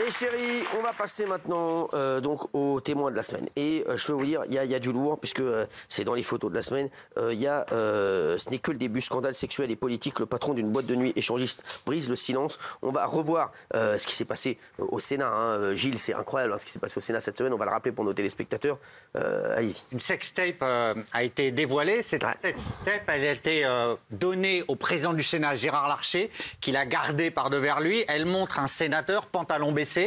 Allez chérie, on va passer maintenant donc aux témoins de la semaine. Et je veux vous dire, il y a du lourd, puisque c'est dans les photos de la semaine. Ce n'est que le début, scandale sexuel et politique. Le patron d'une boîte de nuit échangiste brise le silence. On va revoir ce qui s'est passé au Sénat. Hein. Gilles, c'est incroyable ce qui s'est passé au Sénat cette semaine. On va le rappeler pour nos téléspectateurs. Allez-y. Une sextape a été dévoilée. Cette sextape, elle a été donnée au président du Sénat, Gérard Larcher, qui l'a gardée par devers lui. Elle montre un sénateur pantalon baissé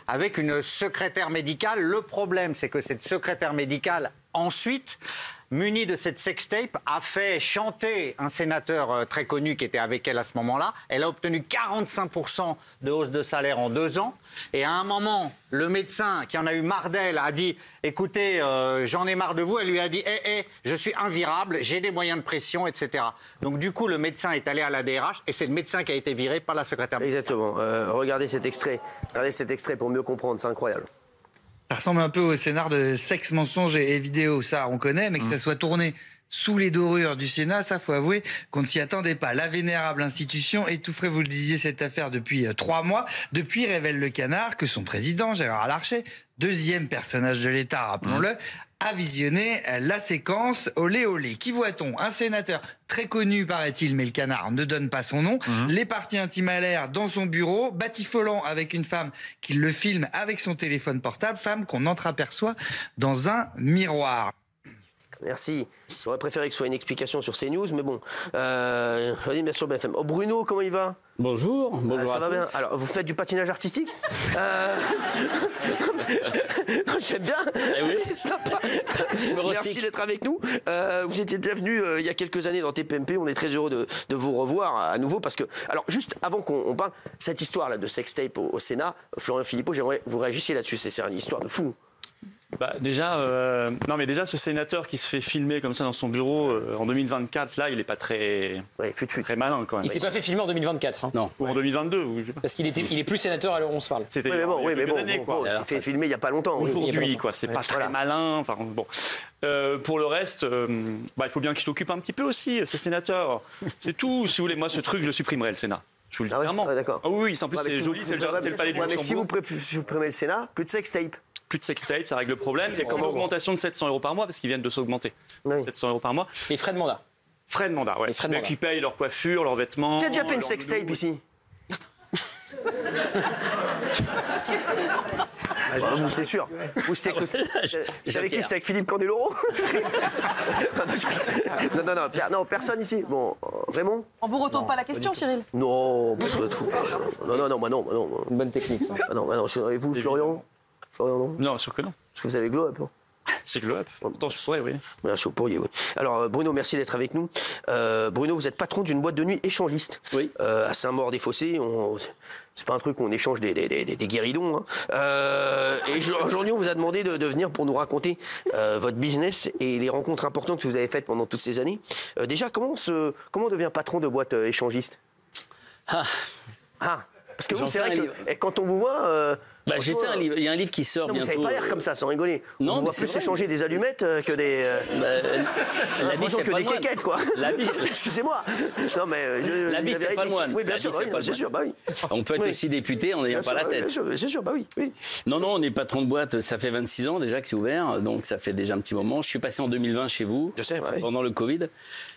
avec une secrétaire médicale. Le problème, c'est que cette secrétaire médicale, ensuite, munie de cette sextape, a fait chanter un sénateur très connu qui était avec elle à ce moment-là. Elle a obtenu 45% de hausse de salaire en 2 ans. Et à un moment, le médecin qui en a eu marre d'elle a dit « Écoutez, j'en ai marre de vous ». Elle lui a dit « je suis invirable, j'ai des moyens de pression, etc. » Donc du coup, le médecin est allé à la DRH et c'est le médecin qui a été viré par la secrétaire. Exactement. Regardez cet extrait. Regardez cet extrait pour mieux comprendre. C'est incroyable. Ça ressemble un peu au scénar de sexe, mensonge et vidéo. Ça, on connaît, mais que ça soit tourné sous les dorures du Sénat, ça, faut avouer qu'on ne s'y attendait pas. La vénérable institution étoufferait, vous le disiez, cette affaire depuis 3 mois. Depuis, révèle le Canard que son président, Gérard Larcher, deuxième personnage de l'État, rappelons-le, a visionné la séquence olé olé. Qui voit-on? Un sénateur très connu, paraît-il, mais le Canard ne donne pas son nom. Les parties intimes à l'air dans son bureau, batifolant avec une femme qui le filme avec son téléphone portable, femme qu'on entreaperçoit dans un miroir. Merci. J'aurais préféré que ce soit une explication sur CNews, mais bon. Bien sûr, BFM. Oh, Bruno, comment il va? Bonjour. Bonjour ça à va tous. bien. Alors, vous faites du patinage artistique? J'aime bien. Oui. C'est sympa. Merci d'être avec nous. Vous étiez déjà venu il y a quelques années dans TPMP. On est très heureux de vous revoir à nouveau parce que, alors, juste avant qu'on parle, cette histoire-là de sextape au Sénat, Florian Philippot, j'aimerais que vous réagissiez là-dessus. C'est une histoire de fou. Bah, déjà, ce sénateur qui se fait filmer comme ça dans son bureau en 2024, là, il n'est pas très malin quand même. Il s'est pas fait filmer en 2024. Hein. Non. Ou en 2022. Parce qu'il est plus sénateur à l'heure où on se parle. C'était il s'est fait filmer il n'y a pas longtemps. Aujourd'hui, quoi. C'est pas très malin. Enfin, bon. Pour le reste, il faut bien qu'il s'occupe un petit peu aussi, ces sénateurs. C'est tout. Si vous voulez, moi, ce truc, je le supprimerai, le Sénat. Je vous le dis clairement. D'accord. Ah oui, en plus, c'est joli, c'est le palais du Luxembourg. Mais si vous supprimez le Sénat, plus de sextape. Plus de sextape, ça règle le problème. Il y a une augmentation de 700 € par mois parce qu'ils viennent de s'augmenter. 700 € par mois. Et frais de mandat. Frais de mandat, ouais. Mais qui payent leur coiffure, leurs vêtements. Qui a déjà fait une sextape ici? C'est sûr. J'avais qui? C'était avec Philippe Candeloro? Non, personne ici. Bon, Raymond? On vous retourne pas la question, Cyril? Non, pas du tout. Non. Une bonne technique, ça. Et vous, Florian? Florian, non? Non, sûr que non. Parce que vous avez Glow Up. C'est Glow Up. Pourtant, je pourrais, oui. Merci, vous pourriez, oui. Alors, Bruno, merci d'être avec nous. Bruno, vous êtes patron d'une boîte de nuit échangiste. Oui. À Saint-Maur-des-Fossés. C'est pas un truc où on échange des guéridons. Hein. Et aujourd'hui, on vous a demandé de venir pour nous raconter votre business et les rencontres importantes que vous avez faites pendant toutes ces années. Déjà, comment on devient patron de boîte échangiste? Parce que vous, c'est vrai que quand on vous voit... j'ai fait un livre. Il y a un livre qui sort bientôt. Vous n'avez pas l'air comme ça, sans rigoler. Non, on voit plus échanger des allumettes que des... l'impression que des quéquettes, quoi. Excusez-moi. Non, mais... La bite, c'est pas le moine. Oui, bien sûr, c'est sûr, bah oui. On peut être aussi député en n'ayant pas la tête. C'est sûr, bah oui. Non, on est patron de boîte, ça fait 26 ans déjà que c'est ouvert, donc ça fait déjà un petit moment. Je suis passé en 2020 chez vous, je sais, pendant le Covid,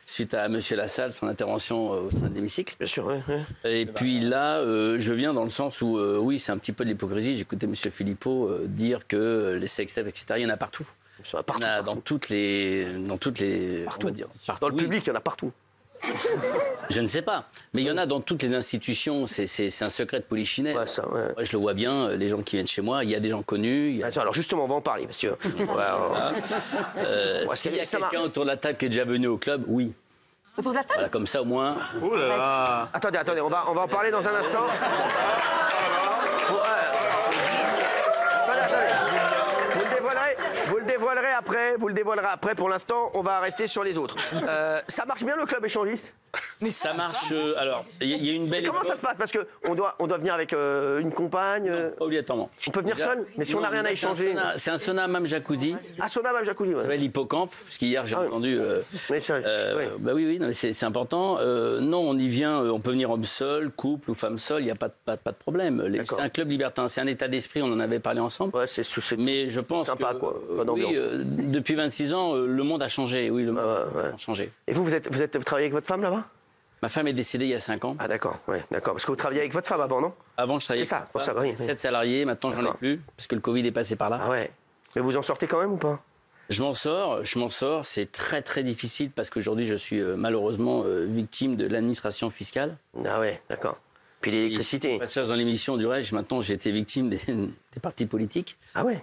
suite à Monsieur Lassalle, son intervention au sein de l'hémicycle. Bien sûr, Et puis là, je viens dans le sens où, oui, c'est un petit peu de l'hypocrisie. J'écoutais M. Philippot dire que les sextapes, etc., il y en a partout. Il y en a dans toutes les... Partout. On va dire. Dans le public, il y en a partout. Je ne sais pas. Mais il y en a dans toutes les institutions. C'est un secret de polichinelle. Moi, je le vois bien, les gens qui viennent chez moi, il y a des gens connus. Alors justement, on va en parler, parce que... S'il y a quelqu'un autour de la table qui est déjà venu au club, oui. Autour de la table? Voilà, comme ça, au moins... Oh là là. Attendez, on va en parler dans un instant. Vous le dévoilerez après. Pour l'instant, on va rester sur les autres. Ça marche bien, le club échangiste? Mais Ça marche. Alors, il y a une belle. Comment ça se passe? Parce qu'on doit venir avec une compagne. Pas obligatoirement. On peut venir seul, mais si on n'a rien à échanger. C'est un sauna même jacuzzi. Ah, sauna, même jacuzzi. Ça s'appelle l'hippocampe, parce qu'hier j'ai entendu. Bah oui, non, mais c'est important. Non, on y vient, on peut venir homme seul, couple ou femme seule, il n'y a pas de problème. C'est un club libertin, c'est un état d'esprit, on en avait parlé ensemble. Ouais, c'est mais je pense sympa, que, quoi. Pas d'ambiance. Oui, depuis 26 ans, le monde a changé. Oui, le monde a changé. Et vous travaillez avec votre femme là-bas? Ma femme est décédée il y a 5 ans. Ah d'accord, d'accord. Parce que vous travailliez avec votre femme avant, non? Avant, je travaillais C'est ça, avec pour ma ça, femme, oui. 7 salariés, maintenant j'en ai plus, parce que le Covid est passé par là. Ah ouais. Mais vous en sortez quand même ou pas? Je m'en sors. C'est très très difficile parce qu'aujourd'hui je suis malheureusement victime de l'administration fiscale. Ah ouais, d'accord. Puis l'électricité. Passage dans l'émission du Rège, maintenant j'ai été victime des partis politiques. Ah ouais.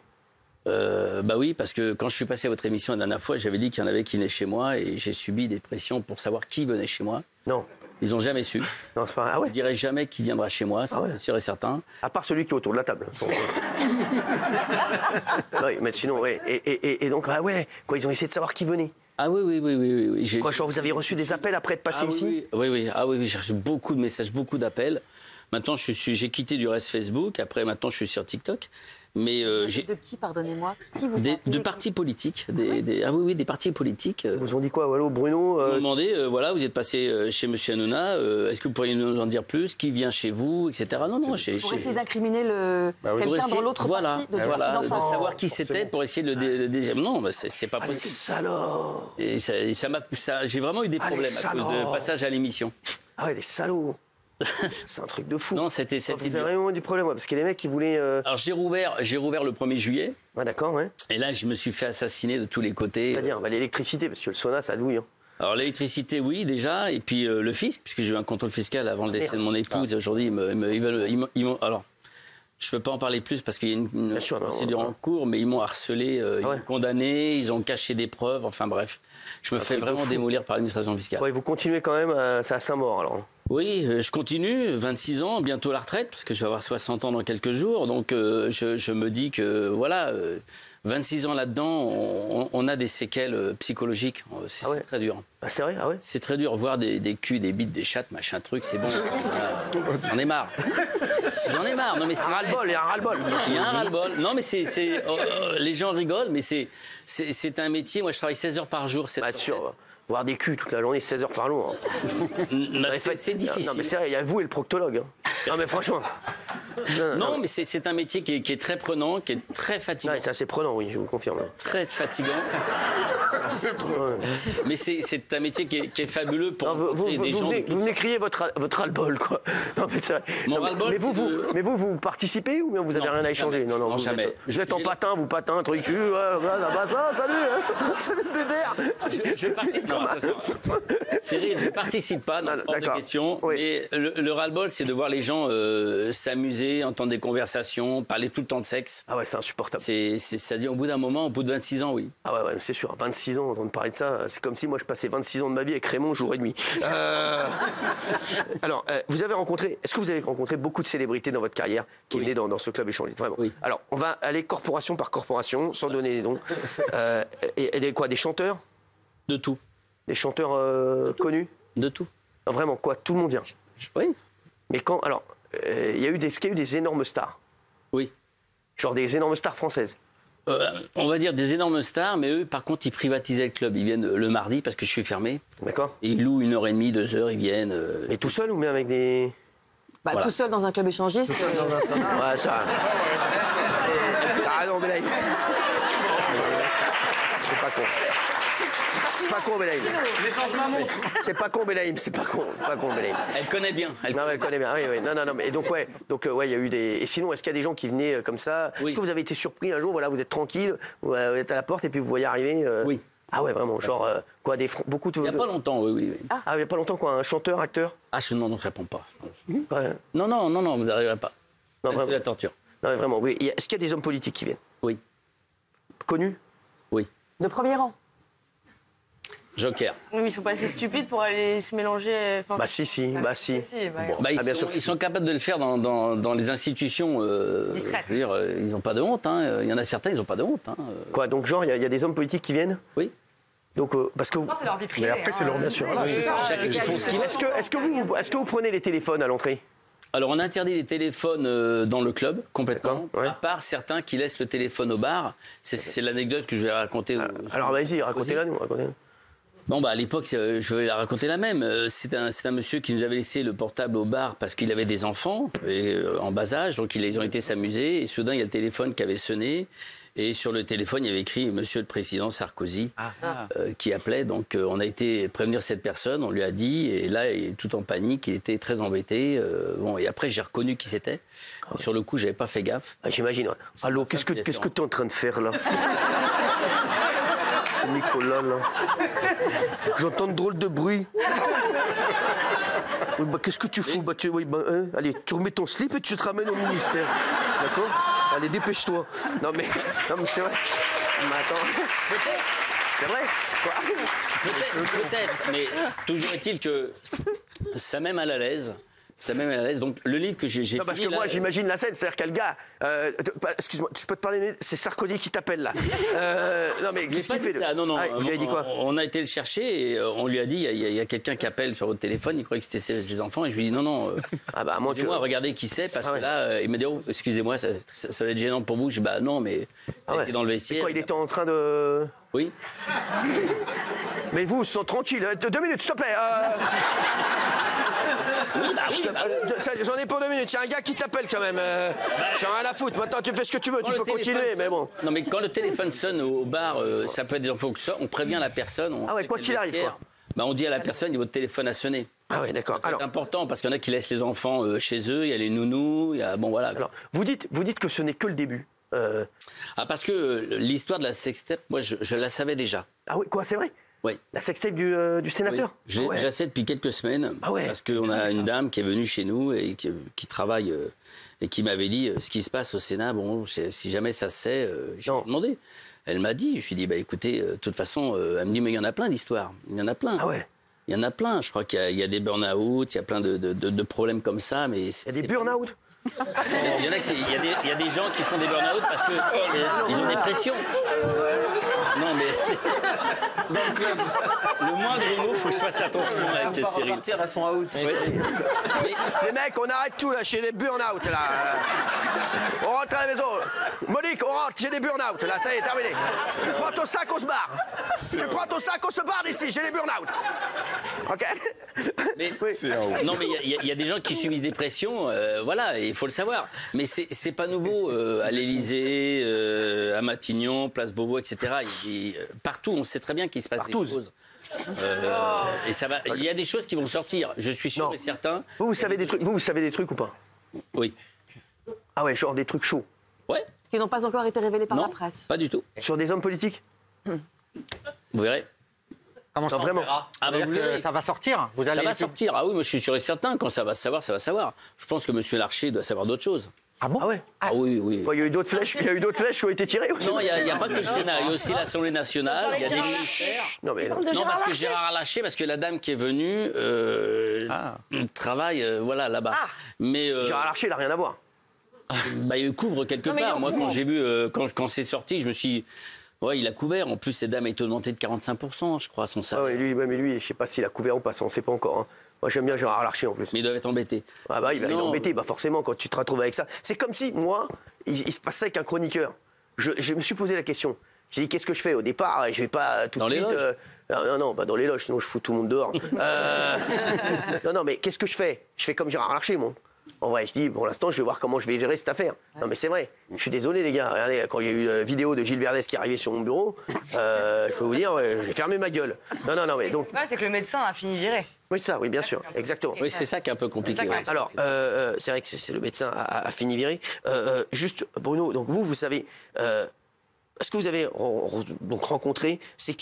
Bah oui, parce que quand je suis passé à votre émission la dernière fois, j'avais dit qu'il y en avait qui venaient chez moi et j'ai subi des pressions pour savoir qui venait chez moi. Non. Ils n'ont jamais su. Non, c'est pas vrai. Ah ouais. Je dirais jamais qui viendra chez moi, c'est sûr et certain. À part celui qui est autour de la table. Oui, mais sinon, ouais. Et donc, ah ouais, quoi, ils ont essayé de savoir qui venait. Ah oui. Quoi, genre, vous avez reçu des appels après de passer ici? Oui. Ah oui, j'ai reçu beaucoup de messages, beaucoup d'appels. Maintenant, j'ai quitté du reste Facebook. Après, maintenant, je suis sur TikTok. Mais de qui, pardonnez-moi? Qui vous de partis politiques. Des partis politiques. Ils vous ont dit quoi, Wallo, Bruno Ils m'ont demandé, voilà, vous êtes passé chez M. Hanouna, est-ce que vous pourriez nous en dire plus? Qui vient chez vous, etc. Non, pour essayer d'incriminer quelqu'un dans l'autre parti, de savoir qui c'était pour essayer de le dire. Non, c'est pas possible. Les salauds. Et j'ai vraiment eu des problèmes à cause de passage à l'émission. Ah ouais, les salauds. C'est un truc de fou. Non, c'était vous avez vraiment du problème, parce que les mecs, qui voulaient... Alors, j'ai rouvert le 1er juillet. Ah d'accord, ouais. Et là, je me suis fait assassiner de tous les côtés. C'est-à-dire, l'électricité, parce que le sauna, ça douille. Hein. Alors, l'électricité, oui, déjà. Et puis, le fisc, puisque j'ai eu un contrôle fiscal avant le décès de mon épouse. Et aujourd'hui, ils m'ont... Alors, je ne peux pas en parler plus parce qu'il y a une procédure en cours, mais ils m'ont harcelé, ils m'ont condamné, ils ont caché des preuves. Enfin, bref. Je me fais vraiment démolir par l'administration fiscale. Ouais, vous continuez quand même, c'est à Saint-Maur, alors. Oui, je continue, 26 ans, bientôt la retraite, parce que je vais avoir 60 ans dans quelques jours. Donc, je me dis que, voilà, 26 ans là-dedans, on a des séquelles psychologiques. C'est très dur. Ah, c'est vrai? Ah ouais? C'est très dur. Voir des culs, des bites, des chattes, machin truc, c'est bon. J'en ai marre. J'en ai marre. Non, mais c'est un ras-le-bol, il y a un ras-le-bol. Il y a un ras-le-bol. Non, mais les gens rigolent, mais c'est un métier. Moi, je travaille 16 heures par jour. Bien sûr. Voir des culs toute la journée, 16 heures par jour. C'est difficile. Non, mais c'est vrai, il y a vous et le proctologue. Hein. Non, mais franchement. Non, mais c'est un métier qui est très prenant, qui est très fatigant. C'est assez prenant, oui, je vous le confirme. Très fatigant. Mais c'est un métier qui est fabuleux pour rencontrer des gens. Vous venez crier votre ras-le-bol, quoi. Non, mais c'est vrai. Mon ras-le-bol, mais vous participez ou bien vous n'avez rien à échanger? Non, jamais. Je vais être en patin, vous patin, truc, ça, salut, salut le bébert. Je participe. Non, attention. Cyril, je ne participe pas dans hors de question. Oui. Mais le ras-le-bol, c'est de voir les gens s'amuser, entendre des conversations, parler tout le temps de sexe. Ah ouais, c'est insupportable. Ça dit au bout d'un moment, au bout de 26 ans, oui. Ah ouais, c'est sûr. 26 ans, entendre parler de ça, c'est comme si moi je passais 26 ans de ma vie avec Raymond jour et nuit. Alors, est-ce que vous avez rencontré beaucoup de célébrités dans votre carrière qui venaient dans ce club échangiste? Vraiment. Oui. Alors, on va aller corporation par corporation, sans donner les noms. Et des chanteurs? De tout. Des chanteurs connus? De tout. Non, vraiment, quoi? Tout le monde vient? Oui. Mais quand... Alors, est-ce qu'il y a eu des énormes stars? Oui. Genre des énormes stars françaises? On va dire des énormes stars, mais eux, par contre, ils privatisaient le club. Ils viennent le mardi parce que je suis fermé. D'accord. Et ils louent 1h30, 2 heures, ils viennent. Et tout seul ou bien avec des... Voilà. Tout seul dans un club échangiste. Tout seul dans un sauna. Ouais, ça... T'as raison, Belaïm. C'est pas con. C'est pas con, Belaïm. C'est pas con, Belaïm. C'est pas con, Belaïm. Elle connaît bien. Elle connaît bien. Oui. Non. Mais donc, il y a eu des... Et sinon, est-ce qu'il y a des gens qui venaient comme ça? Oui. Est-ce que vous avez été surpris un jour, voilà, vous êtes tranquille, vous êtes à la porte et puis vous voyez arriver... Oui. Ah ouais, vraiment, genre, beaucoup de... Il n'y a pas longtemps, oui. Ah, il n'y a pas longtemps, quoi, un chanteur, acteur? Ah, non, je ne réponds pas. Ouais. Non, vous n'arriverez pas. Non, c'est la torture. Non, mais vraiment, oui. Est-ce qu'il y a des hommes politiques qui viennent? Oui. Connus? Oui. De premier rang? Joker. Oui, ils sont pas assez stupides pour aller se mélanger. Bah si. Ils sont capables de le faire dans les institutions. Discrètes. Je veux dire, ils n'ont pas de honte. Hein. Il y en a certains, ils n'ont pas de honte. Hein. Quoi, donc genre, il y a des hommes politiques qui viennent? Oui. Donc, parce que c'est leur vie privée. Mais après, c'est leur vie privée. Voilà, c'est ça. Ils font ce qu'ils veulent. Est-ce que vous prenez les téléphones à l'entrée? Alors, on interdit les téléphones dans le club, complètement, ouais. à part certains qui laissent le téléphone au bar. C'est l'anecdote que je vais raconter. Alors, vas-y, racontez-la nous. Bon, bah, à l'époque, je vais la raconter la même. C'est un monsieur qui nous avait laissé le portable au bar parce qu'il avait des enfants en bas âge, donc ils ont été s'amuser. Et soudain, il y a le téléphone qui avait sonné. Et sur le téléphone, il y avait écrit « Monsieur le Président Sarkozy qui appelait. Donc, on a été prévenir cette personne, on lui a dit. Et là, il est tout en panique, il était très embêté. Bon, et après, j'ai reconnu qui c'était. Sur le coup, j'avais pas fait gaffe. J'imagine. Ouais. Allô, qu'est-ce que tu es en train de faire, là? C'est Nicolas, là. J'entends de drôles de bruit. Oui, bah, qu'est-ce que tu fous? Bah, allez, tu remets ton slip et tu te ramènes au ministère. D'accord? Allez, dépêche-toi. Non, mais c'est vrai. Mais attends. C'est vrai? Quoi? Peut-être, mais toujours est-il que ça met mal à l'aise. Ça met mal à l'aise. Donc, le livre que j'ai parce que moi, j'imagine la scène. C'est-à-dire quel gars... excuse-moi, tu peux te parler... C'est Sarkozy qui t'appelle, là. Non, mais qu'est-ce qu'il fait? Ça. Non. Il lui a dit quoi? On a été le chercher et on lui a dit, il y a quelqu'un qui appelle sur votre téléphone. Il croyait que c'était ses enfants. Et je lui ai dit, non. Excusez-moi, regardez qui c'est. Parce que là, il m'a dit, oh, excusez-moi, ça va être gênant pour vous. Je dis, bah non, mais il était dans le vestiaire. Et quoi, il était en train de... Oui. Mais vous, sont tranquilles. 2 minutes, s'il te plaît. J'en ai pour 2 minutes. Il y a un gars qui t'appelle quand même. J'en ai rien à foutre. Maintenant, tu fais ce que tu veux. Tu peux continuer, mais bon. Non, mais quand le téléphone sonne au bar, ça peut être des enfants que ça. On prévient la personne. Quoi qu'il arrive, quoi. Bah, on dit à la personne, votre téléphone a sonné. Ah ouais, d'accord. C'est important parce qu'il y en a qui laissent les enfants chez eux. Il y a les nounous. Bon, voilà. Alors, vous dites que ce n'est que le début. Parce que l'histoire de la sextape, moi, je la savais déjà. Ah oui, quoi, c'est vrai? Oui. La sextape du sénateur? Oui. Je la sais depuis quelques semaines. Ah ouais. Parce qu'on a une dame qui est venue chez nous et qui travaille et qui m'avait dit ce qui se passe au Sénat. Bon, si jamais ça se sait, je lui ai demandé. Elle m'a dit, je lui ai dit, bah écoutez, de toute façon, elle me dit, mais il y en a plein d'histoires. Il y en a plein. Ah ouais. Il y en a plein. Je crois qu'il y a des burn-out, il y a plein de problèmes comme ça. Mais il y a des burn-out? Il y a des gens qui font des burn-out parce qu'ils ont des pressions. Non, mais le moindre mot, il faut que je fasse attention avec les séries. Partir à son out. Les mecs, on arrête tout là, chez les burn-out là. On rentre à la maison. Monique, on rentre, j'ai des burn-out là, ça y est, terminé. Tu prends ton sac, on se barre. Tu prends ton sac, on se barre d'ici, j'ai des burn-out. Ok? Mais, non, mais il y a des gens qui subissent des pressions, voilà, il faut le savoir. Mais c'est pas nouveau à l'Élysée, à Matignon, Place Beauvau, etc. Partout, on sait très bien qu'il se passe des choses. Et ça va. Il y a des choses qui vont sortir, je suis sûr et certain. Vous savez des trucs, vous savez des trucs ou pas? Oui. Ah ouais, genre des trucs chauds. Ouais. Qui n'ont pas encore été révélés par non, la presse. Pas du tout. Sur des hommes politiques? Vous verrez. Comment ça, vraiment? Ça va sortir? Ça va sortir. Ah oui, moi je suis sûr et certain. Quand ça va se savoir, ça va se savoir. Je pense que M. Larcher doit savoir d'autres choses. Ah bon? Ah ouais? Ah oui. Il y a eu d'autres flèches, qui ont été tirées aussi. Non, il n'y a pas que le Sénat. Il y a aussi l'Assemblée nationale. Il y a des ministères. Non, parce que Gérard Larcher, parce que la dame qui est venue travaille là-bas. Mais Gérard Larcher, il n'a rien à voir. Il couvre quelque part. Moi, quand j'ai vu, quand c'est sorti, je me suis... Ouais, il a couvert. En plus, cette dame a été augmentée de 45%, je crois, à son salaire. Ah ouais, lui, je ne sais pas s'il a couvert ou pas, ça, on ne sait pas encore. Hein. Moi, j'aime bien Gérard Larcher, en plus. Mais il doit être embêté. Ah bah, il est embêté, forcément, quand tu te retrouves avec ça. C'est comme si, moi, il se passait avec un chroniqueur. Je me suis posé la question. J'ai dit, qu'est-ce que je fais? Au départ, je ne vais pas tout de suite... non, pas dans les loges, sinon je fous tout le monde dehors. Non, mais qu'est-ce que je fais? Je fais comme Gérard Larcher, moi. En vrai, je dis, pour l'instant, je vais voir comment je vais gérer cette affaire. Non, mais c'est vrai. Je suis désolé, les gars. Regardez, quand il y a eu la vidéo de Gilles Verdès qui est arrivé sur mon bureau, je peux vous dire, j'ai fermé ma gueule. Non, mais donc... C'est que le médecin a fini viré. Oui, ça, oui, bien sûr, exactement. Oui, c'est ça qui est un peu compliqué. Ouais. Alors, c'est vrai que c'est le médecin a fini viré. Juste, Bruno, donc vous savez... Est-ce que vous avez donc rencontré, c'est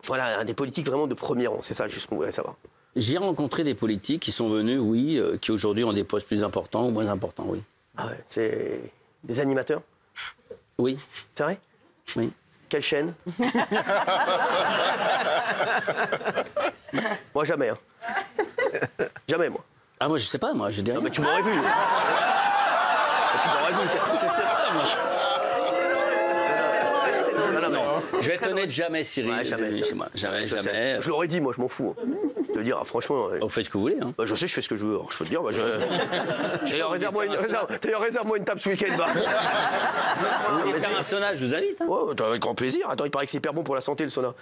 un des politiques vraiment de premier rang? C'est ça, juste qu'on voudrait savoir. J'ai rencontré des politiques qui sont venus, oui, qui aujourd'hui ont des postes plus importants ou moins importants, oui. Ah ouais, c'est des animateurs? Oui. C'est vrai? Oui. Quelle chaîne? Moi, jamais. Hein. Jamais, moi. Ah, moi, je sais pas, moi, je dirais. Non, mais tu m'aurais vu. Tu m'aurais vu. Je sais pas, moi. Je vais être honnête, jamais, Cyril. Ouais, jamais. Chez moi. Jamais. Je l'aurais dit, moi, je m'en fous. De dire, franchement. Vous faites ce que vous voulez. Hein. Je sais, je fais ce que je veux. Je peux te dire, d'ailleurs, réserve-moi une table ce week-end. Vous voulez faire un sauna, je vous invite. Hein. Ouais, avec grand plaisir. Attends, il paraît que c'est hyper bon pour la santé, le sauna.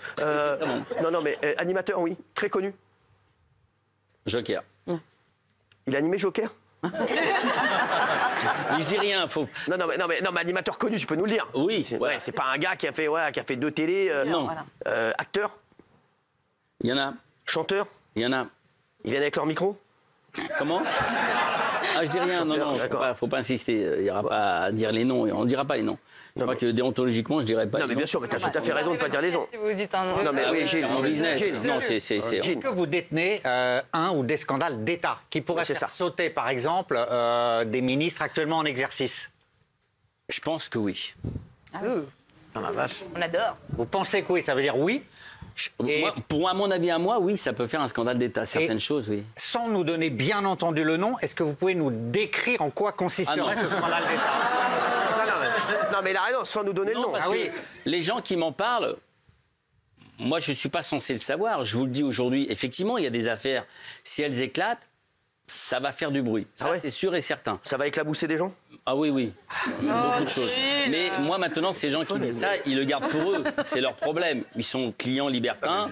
Non, mais animateur, oui. Très connu. Joker. Il a animé Joker? Mais je dis rien, faut. Non, mais animateur connu, tu peux nous le dire. Oui. C'est pas un gars qui a fait 2 télés. Non. Acteur? Il y en a. Chanteur? Il y en a. Ils viennent avec leur micro? Comment? Ah, je dis rien, non, faut pas insister. Il n'y aura pas à dire les noms, on ne dira pas les noms. Je crois que déontologiquement, je dirais pas. Non, mais bien sûr, mais tu as tout à fait raison de ne pas dire les noms. Si vous dites un nom. Non, mais oui, Gilles. En business. Non, c'est. Est-ce que vous détenez un ou des scandales d'État qui pourraient faire sauter, par exemple, des ministres actuellement en exercice? Je pense que oui. On adore. Vous pensez que oui, ça veut dire oui? À mon avis, à moi, oui, ça peut faire un scandale d'État. Certaines choses, oui. Sans nous donner bien entendu le nom, est-ce que vous pouvez nous décrire en quoi consisterait ce scandale d'État? Non, mais il a raison, sans nous donner le nom. Parce que les gens qui m'en parlent, moi, je ne suis pas censé le savoir. Je vous le dis aujourd'hui. Effectivement, il y a des affaires. Si elles éclatent, ça va faire du bruit. Ça, c'est sûr et certain. Ça va éclabousser des gens? Ah oui. Beaucoup de choses. Mais moi, maintenant, ces gens qui disent ça, ils le gardent pour eux. C'est leur problème. Ils sont clients libertins.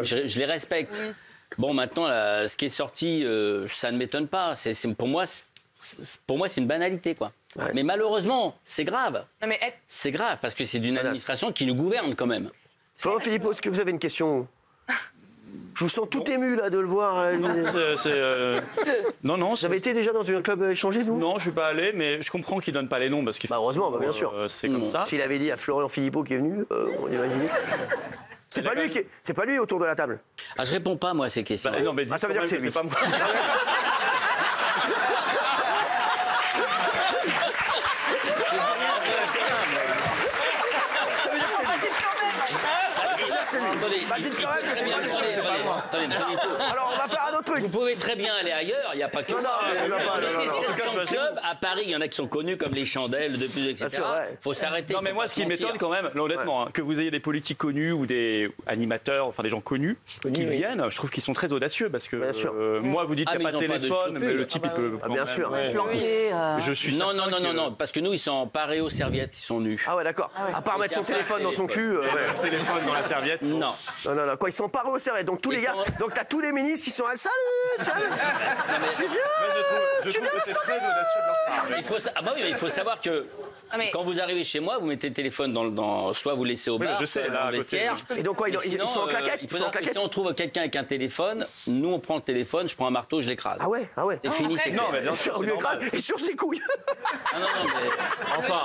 Je les respecte. Bon, maintenant, là, ce qui est sorti, ça ne m'étonne pas. Pour moi, c'est une banalité, quoi. Ouais. Mais malheureusement, c'est grave. C'est grave, parce que c'est d'une administration qui nous gouverne, quand même. Florent Philippot, est-ce que vous avez une question? Je vous sens tout ému là de le voir. Non. Vous avez été déjà dans un club échangé, vous? Non, je suis pas allé, mais je comprends qu'il donne pas les noms parce qu'il. Heureusement, bien sûr. C'est comme ça. S'il avait dit à Florent Philippot qui est venu, on imaginait. C'est pas lui autour de la table. Ah, je réponds pas moi à ces questions. Non, mais ça veut dire que c'est lui. Pas moi. Dites quand même que c'est pas moi. Alors, on va faire un autre truc. Vous pouvez très bien aller ailleurs, il n'y a pas que. Non, il va pas. Clubs, à Paris, il y en a qui sont connus comme les Chandelles, de plus, etc. Il faut s'arrêter. Non, mais moi, ce qui m'étonne quand même, honnêtement, que vous ayez des politiques connus ou des animateurs, enfin des gens connus qui viennent, je trouve qu'ils sont très audacieux parce que moi, vous dites qu'il n'y a pas de téléphone, mais le type, il peut. Bien sûr. Je suis. Non, parce que nous, ils sont en paré aux serviettes, ils sont nus. Ah ouais, d'accord. À part mettre son téléphone dans son cul. Téléphone dans la serviette. Non. Non, quoi, ils sont parés au serviette. Donc tous les gars, donc t'as tous les ministres qui sont à salut. Tu viens. Je trouve que c'est très audacieux de leur part. Il faut savoir que quand vous arrivez chez moi, vous mettez le téléphone soit vous laissez au bar, je sais, dans le vestiaire. Et donc quoi, ils sont en claquette. Si on trouve quelqu'un avec un téléphone, nous on prend le téléphone, je prends un marteau, je l'écrase. Ah ouais. C'est fini, c'est clair. Non, mais bien sûr, on lui écrase et sur ses couilles. Non, mais enfin,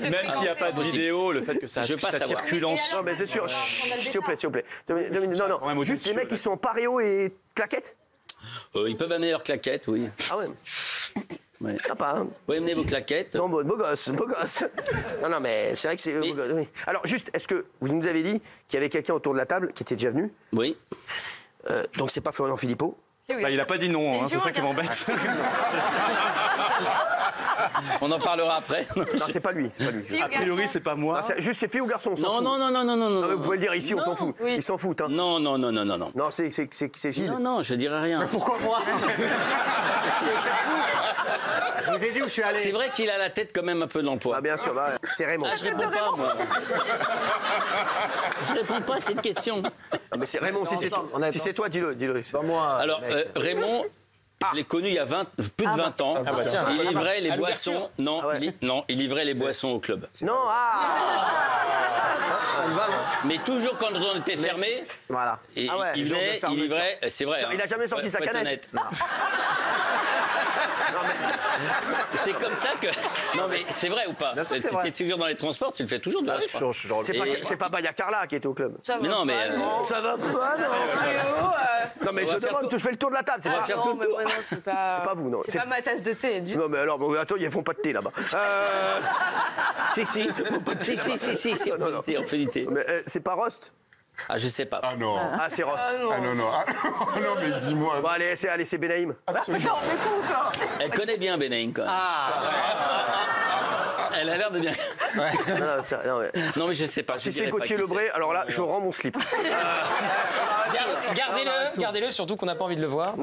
même s'il n'y a pas de vidéo, le fait que ça circule en. Non, mais c'est sûr. S'il vous plaît. Non. Juste les mecs, ils sont en paréo et claquettes. Ils peuvent amener leurs claquettes, oui. Ah ouais. Ouais. Sympa. Hein. Vous pouvez amener vos claquettes. Non, beau gosse. Non, mais c'est vrai que c'est beau gosse. Oui. Alors, juste, est-ce que vous nous avez dit qu'il y avait quelqu'un autour de la table qui était déjà venu? Oui. Donc, c'est pas Florent Philippot? Il n'a pas dit non, c'est ça qui m'embête. On en parlera après. Non, c'est pas lui. A priori, c'est pas moi. Juste, c'est fille ou garçon, on s'en fout. Non. Vous pouvez le dire ici, on s'en fout. Ils s'en foutent. Hein. Non. Non, c'est Gilles. Non, je dirai rien. Mais pourquoi moi? Je vous ai dit où je suis allé. C'est vrai qu'il a la tête quand même un peu de l'emploi. Ah, bien sûr, c'est Raymond. Je réponds pas, moi. Je réponds pas à cette question. Ah, mais c'est Raymond, si c'est toi, dis-le. C'est pas moi. Alors, Raymond, je l'ai connu il y a plus de 20 ans. Il livrait les boissons. Il livrait les boissons au club. Non, Mais toujours quand on était fermé. Voilà. Et il livrait. C'est vrai. Il a jamais sorti sa canette. C'est comme ça que. Non, mais c'est vrai ou pas? Tu es toujours dans les transports, tu le fais toujours de C'est pas Baya Carla qui était au club. Mais non, mais. Ça va pas, non. Non, mais je demande, je fais le tour de la table. C'est pas vous, non. C'est pas ma tasse de thé. Non, mais alors, attends, ils font pas de thé là-bas. Si. On fait du thé. Mais c'est pas Rost? Ah, je sais pas. Ah non. Ah, c'est Rost. Ah non. Non, mais dis-moi. Bon, allez, c'est Benaïm. Absolument. Elle connaît bien Benaïm, quand même. Elle a l'air de bien. Non, mais je sais pas. Si c'est Gauthier Lebray, alors là, je rends mon slip. Gardez-le, surtout qu'on n'a pas envie de le voir.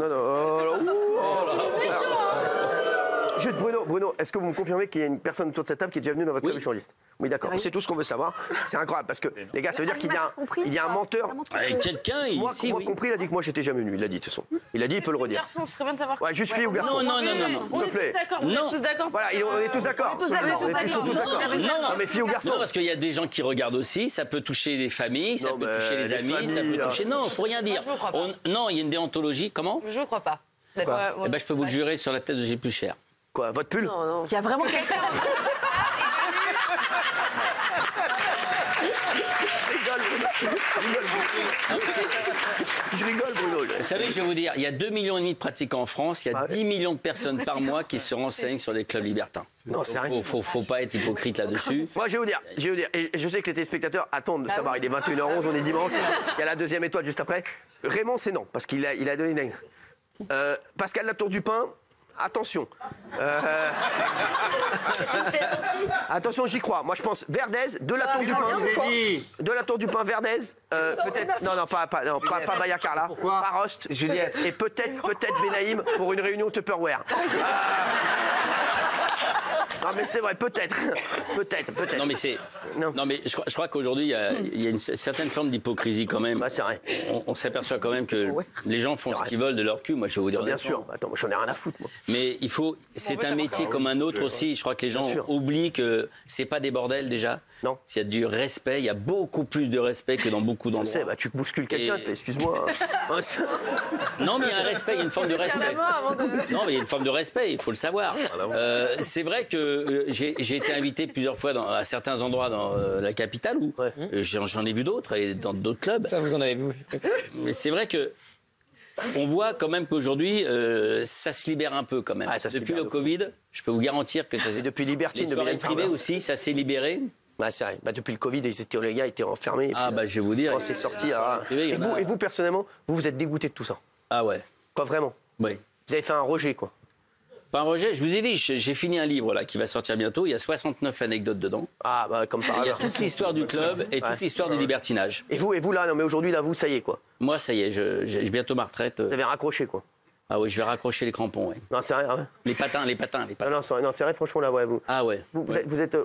Juste Bruno, est-ce que vous me confirmez qu'il y a une personne autour de cette table qui est déjà venue dans votre club échangiste? Oui, d'accord. C'est tout ce qu'on veut savoir. C'est incroyable parce que, les gars, ça veut dire qu'il y a un menteur. Quelqu'un ici, moi compris, il a dit que moi, j'étais jamais venu. Il l'a dit, de toute façon. Il a dit, il peut le redire. Garçon, ce serait bien de savoir. Ouais, juste fille ou garçon? Non. On est tous d'accord, vous êtes tous d'accord. Voilà, on est tous d'accord. On est tous d'accord. Non, mais fille ou garçon? Non, parce qu'il y a des gens qui regardent aussi. Ça peut toucher les familles, ça peut toucher les amis, ça peut toucher. Non, faut rien dire. Non, il y a une déontologie. Comment? Je ne crois pas. Eh ben, je peux vous le jurer sur la tête de J'ai plus cher. Quoi, votre pull? Non. Il y a vraiment quelqu'un. Je rigole, Bruno. Vous savez, je vais vous dire, il y a 2,5 millions de pratiquants en France, il y a 10 millions de personnes par mois qui se renseignent sur les clubs libertins. Non, c'est rien. Faut pas être hypocrite là-dessus. Moi, je vais vous dire, et je sais que les téléspectateurs attendent de savoir, il est 21h11, on est dimanche, il y a la deuxième étoile juste après. Raymond, c'est non, parce qu'il a donné une... Pascal Latour du Pin, attention. Attention, j'y crois. Moi, je pense Verdez, de la Tour du Pin. De la Tour du Pin, Verdez. Peut-être. Non, pas Baya Carla. Pas Rost. Juliette. Et peut-être Benaïm pour une réunion Tupperware. Non, mais c'est vrai, peut-être. Non, mais c'est. Non, mais je crois qu'aujourd'hui, il y a une certaine forme d'hypocrisie quand même. Bah, c'est vrai. On s'aperçoit quand même que les gens font ce qu'ils veulent de leur cul. Moi, je vais vous dire. Bien sûr. Attends, moi, j'en ai rien à foutre, moi. Mais il faut. C'est un métier comme un autre aussi. Je crois que les gens oublient que c'est pas des bordels déjà. Non. S'il y a du respect, il y a beaucoup plus de respect que dans beaucoup d'endroits. Je sais, tu bouscules quelqu'un, excuse-moi. Non, mais il y a un respect, il y a une forme de respect. Non, mais il y a une forme de respect, il faut le savoir. C'est vrai que j'ai été invité plusieurs fois à certains endroits dans la capitale où j'en ai vu d'autres et dans d'autres clubs. Ça, vous en avez vu. Mais c'est vrai que on voit quand même qu'aujourd'hui, ça se libère un peu quand même. Depuis le Covid, je peux vous garantir que ça s'est... Depuis Libertine, les soirées privées aussi, ça s'est libéré. Bah, c'est vrai. Depuis le Covid, les gars étaient enfermés. Je vais vous dire. Quand c'est sorti. Et vous, personnellement, vous êtes dégoûté de tout ça? Ah ouais. Quoi, vraiment? Oui. Vous avez fait un rejet, quoi? Pas un rejet, je vous ai dit, j'ai fini un livre là qui va sortir bientôt. Il y a 69 anecdotes dedans. Ah, bah, comme par hasard. Il y a toute l'histoire du club et toute l'histoire du libertinage. Et vous là, non, mais aujourd'hui, là, vous, ça y est, quoi? Moi, ça y est, j'ai bientôt ma retraite. Vous avez raccroché, quoi? Ah oui, je vais raccrocher les crampons, oui. Non, c'est vrai, ouais. Les patins. Non, c'est vrai, franchement, là, ouais, vous. Ah ouais. Vous êtes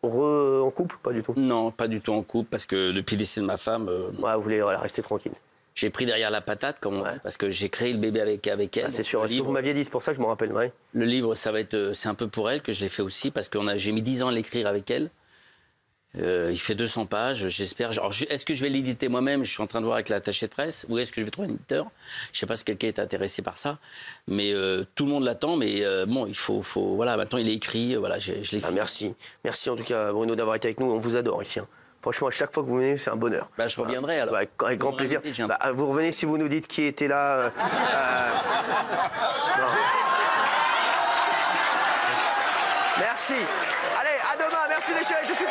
en couple? Pas du tout? Non, pas du tout en couple, parce que depuis le décès de ma femme... Ouais, vous voulez rester tranquille. J'ai pris derrière la patate, comme on dit, parce que j'ai créé le bébé avec elle. Ah, c'est sûr, ce que vous m'aviez dit, c'est pour ça que je me rappelle, ouais. Le livre, c'est un peu pour elle que je l'ai fait aussi, parce que j'ai mis 10 ans à l'écrire avec elle. Il fait 200 pages, j'espère. Est-ce que je vais l'éditer moi-même? Je suis en train de voir avec l'attaché de presse. Ou est-ce que je vais trouver un éditeur? Je ne sais pas si quelqu'un est intéressé par ça. Mais tout le monde l'attend. Mais bon, il faut... Voilà, maintenant il est écrit. Voilà, je l'ai fait. Merci. Merci en tout cas, Bruno, d'avoir été avec nous. On vous adore ici. Hein. Franchement, à chaque fois que vous venez, c'est un bonheur. Bah, je reviendrai alors. Avec grand plaisir. Vous revenez si vous nous dites qui était là. Merci. Allez, à demain. Merci les chéris. Tout de suite.